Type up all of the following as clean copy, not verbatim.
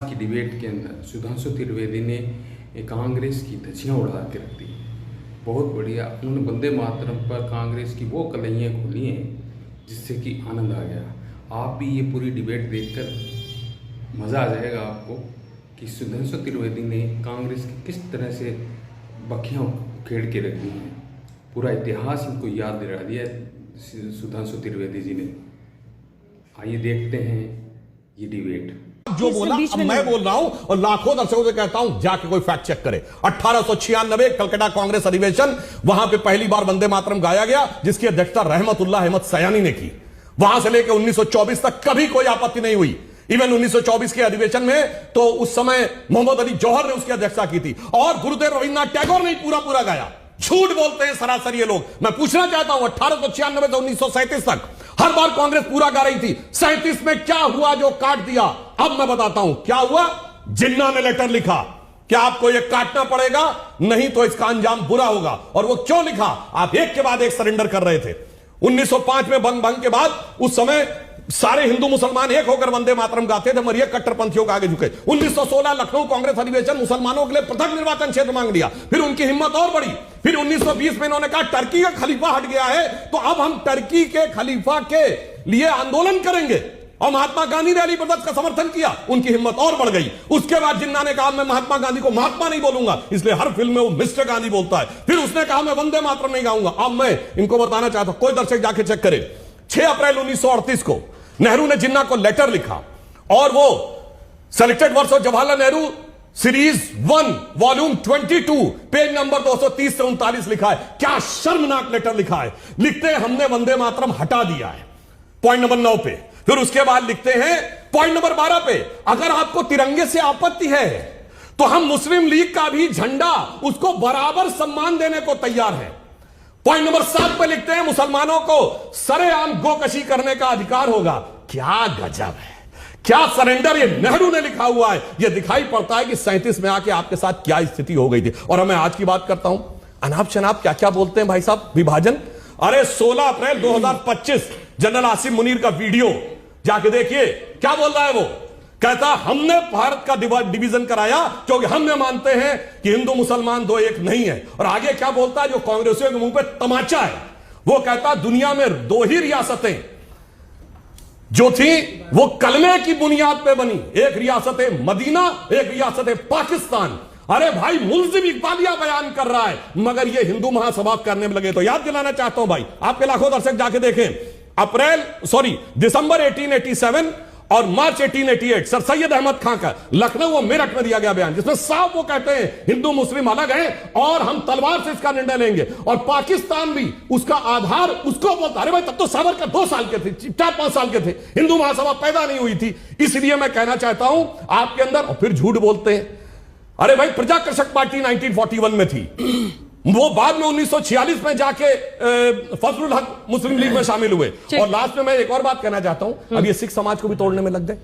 की डिबेट के अंदर सुधांशु त्रिवेदी ने कांग्रेस की धज्जियां उड़ा के रख दी। बहुत बढ़िया, उन्होंने वंदे मातरम पर कांग्रेस की वो कलैयाँ खोली हैं जिससे कि आनंद आ गया। आप भी ये पूरी डिबेट देखकर मज़ा आ जाएगा आपको कि सुधांशु त्रिवेदी ने कांग्रेस की किस तरह से बखियाँ उखेड़ के रख दी हैं। पूरा इतिहास इनको याद दिला दिया सुधांशु त्रिवेदी जी ने। आइए देखते हैं ये डिबेट। जो बोला अब मैं बोल रहा हूं और लाखों दर्शकों से कहता हूं जाके कोई फैक्ट चेक करे। 1896 कलकत्ता कांग्रेस अधिवेशन, वहां पे पहली बार वंदे मातरम गाया गया जिसकी अध्यक्षता रहमतुल्लाह अहमद सयानी ने की। वहां से लेकर 1924 तक कभी कोई आपत्ति नहीं हुई। इवन 1924 के अधिवेशन में तो उस समय मोहम्मद अली जौहर ने उसकी अध्यक्षता की थी और गुरुदेव रविन्द्रनाथ टैगोर ने पूरा गाया। झूठ बोलते हैं सरासर ये लोग। मैं पूछना चाहता हूं 1896 से 1937 तक हर बार कांग्रेस पूरा गा रही थी। 37 में क्या हुआ जो काट दिया? अब मैं बताता हूं क्या हुआ। जिन्ना ने लेटर लिखा, क्या आपको यह काटना पड़ेगा, नहीं तो इसका अंजाम बुरा होगा। और वो क्यों लिखा? आप एक के बाद एक सरेंडर कर रहे थे। 1905 में भंग के बाद उस समय सारे हिंदू मुसलमान एक होकर वंदे मातरम गाते थे, मगर ये कट्टरपंथियों के आगे झुके। 1916 लखनऊ कांग्रेस अधिवेशन, मुसलमानों के लिए पृथक निर्वाचन क्षेत्र मांग लिया। फिर उनकी हिम्मत और बढ़ी। फिर 1920 में इन्होंने कहा टर्की का खलीफा हट गया है तो अब हम टर्की के खलीफा के लिए आंदोलन करेंगे। और महात्मा गांधी ने अली ब्रदर्स का समर्थन किया, उनकी हिम्मत और बढ़ गई। उसके बाद जिन्ना ने कहा मैं महात्मा गांधी को महात्मा नहीं बोलूंगा, इसलिए हर फिल्म में वो मिस्टर गांधी बोलता है। फिर उसने कहा मैं वंदे मातरम नहीं गाऊंगा। अब मैं इनको बताना चाहता हूं, कोई दर्शक जाके चेक करे। 6 अप्रैल 1938 को नेहरू ने जिन्ना को लेटर लिखा और वो selected works of Jawaharlal Nehru series 1 volume 22 page number 230 से 39 लिखा है। क्या शर्मनाक लेटर लिखा है। लिखते हैं हमने वंदे मातरम हटा दिया है, पॉइंट नंबर 9 पे। फिर उसके बाद लिखते हैं पॉइंट नंबर 12 पे, अगर आपको तिरंगे से आपत्ति है तो हम मुस्लिम लीग का भी झंडा उसको बराबर सम्मान देने को तैयार है। पॉइंट नंबर 7 पे लिखते हैं मुसलमानों को सरेआम गोकशी करने का अधिकार होगा। क्या गजब है, क्या सरेंडर ये नेहरू ने लिखा हुआ है। ये दिखाई पड़ता है कि 37 में आके आपके साथ क्या स्थिति हो गई थी। और मैं आज की बात करता हूं, अनाप शनाप क्या क्या बोलते हैं भाई साहब, विभाजन। अरे 16 अप्रैल 2025 जनरल आसिम मुनीर का वीडियो जाके देखिए, क्या बोल रहा है वो। कहता हमने भारत का डिवीजन कराया क्योंकि हम मानते हैं कि हिंदू मुसलमान दो एक नहीं है। और आगे क्या बोलता है जो कांग्रेसियों के मुंह पे तमाचा है, वो कहता दुनिया में 2 ही रियासतें जो थी वो कलमे की बुनियाद पे बनी, एक रियासत मदीना, एक रियासत पाकिस्तान। अरे भाई मुल्जिम इकबालिया बयान कर रहा है मगर ये हिंदू महासभा करने में लगे। तो याद दिलाना चाहता हूं भाई, आपके लाखों दर्शक जाके देखें। दिसंबर 1887 और मार्च 1888 सर सैयद अहमद खान का लखनऊ और मेरठ में दिया गया बयान, जिसमें साफ वो कहते हैं हिंदू मुस्लिम अलग हैं और हम तलवार से इसका निर्णय लेंगे। और पाकिस्तान भी उसका आधार उसको बोलता। अरे भाई तब तो सावरकर 2 साल के थे, 4-5 साल के थे, हिंदू महासभा पैदा नहीं हुई थी। इसलिए मैं कहना चाहता हूं आपके अंदर, और फिर झूठ बोलते हैं। अरे भाई प्रजाकर्षक पार्टी 1941 में थी, वो बाद में 1946 में जाके फजलुल हक मुस्लिम लीग में शामिल हुए। और लास्ट में मैं एक और बात कहना चाहता हूं, अब ये सिख समाज को भी तोड़ने में लग गए।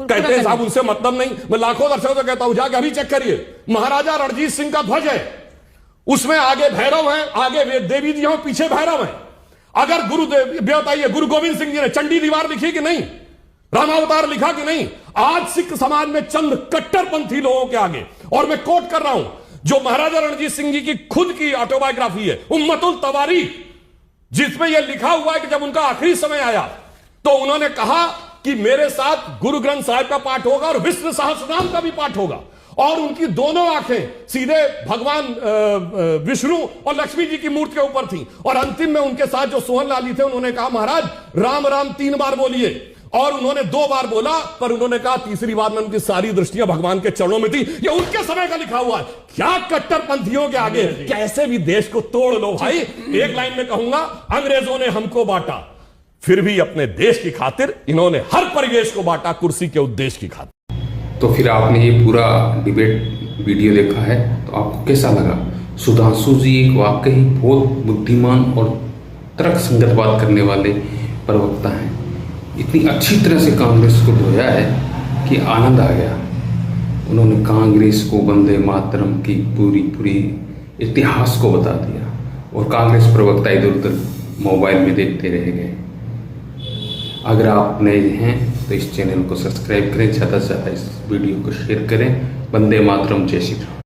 कहते हैं साहब उनसे मतलब नहीं। मैं लाखों दर्शकों से कहता हूं जाके अभी चेक करिए, महाराजा रणजीत सिंह का ध्वज है, उसमें आगे भैरव है, आगे देवी जी हैं, पीछे भैरव है। अगर बताइए गुरु गोविंद सिंह जी ने चंडी दीवार लिखी कि नहीं, रामावतार लिखा कि नहीं? आज सिख समाज में चंद कट्टरपंथी लोगों के आगे, और मैं कोट कर रहा हूं जो महाराजा रणजीत सिंह जी की खुद की ऑटोबायोग्राफी है उम्मतुल तवारीख, जिसमें यह लिखा हुआ है कि जब उनका आखिरी समय आया तो उन्होंने कहा कि मेरे साथ गुरु ग्रंथ साहिब का पाठ होगा और विष्णु सहस्त्रनाम का भी पाठ होगा। और उनकी दोनों आंखें सीधे भगवान विष्णु और लक्ष्मी जी की मूर्ति के ऊपर थी। और अंतिम में उनके साथ जो सोहन लाली थे उन्होंने कहा महाराज राम राम 3 बार बोलिए, और उन्होंने 2 बार बोला, पर उन्होंने कहा तीसरी बार में उनकी सारी दृष्टियां भगवान के चरणों में थी। ये उनके समय का लिखा हुआ है। क्या कट्टरपंथियों के आगे कैसे भी देश को तोड़ लो भाई। एक लाइन में कहूंगा, अंग्रेजों ने हमको बांटा, फिर भी अपने देश की खातिर इन्होंने हर परिवेश को बांटा, कुर्सी के उद्देश्य की खातिर। तो फिर आपने ये पूरा डिबेट वीडियो देखा है तो आपको कैसा लगा? सुधांशु जी एक वाकई बहुत बुद्धिमान और तर्क संगत बात करने वाले प्रवक्ता हैं। इतनी अच्छी तरह से कांग्रेस को धोया है कि आनंद आ गया। उन्होंने कांग्रेस को वंदे मातरम की पूरी इतिहास को बता दिया और कांग्रेस प्रवक्ता इधर उधर मोबाइल में देखते रह गए। अगर आप नए हैं तो इस चैनल को सब्सक्राइब करें, ज़्यादा से ज़्यादा इस वीडियो को शेयर करें। वंदे मातरम, जय श्री राम।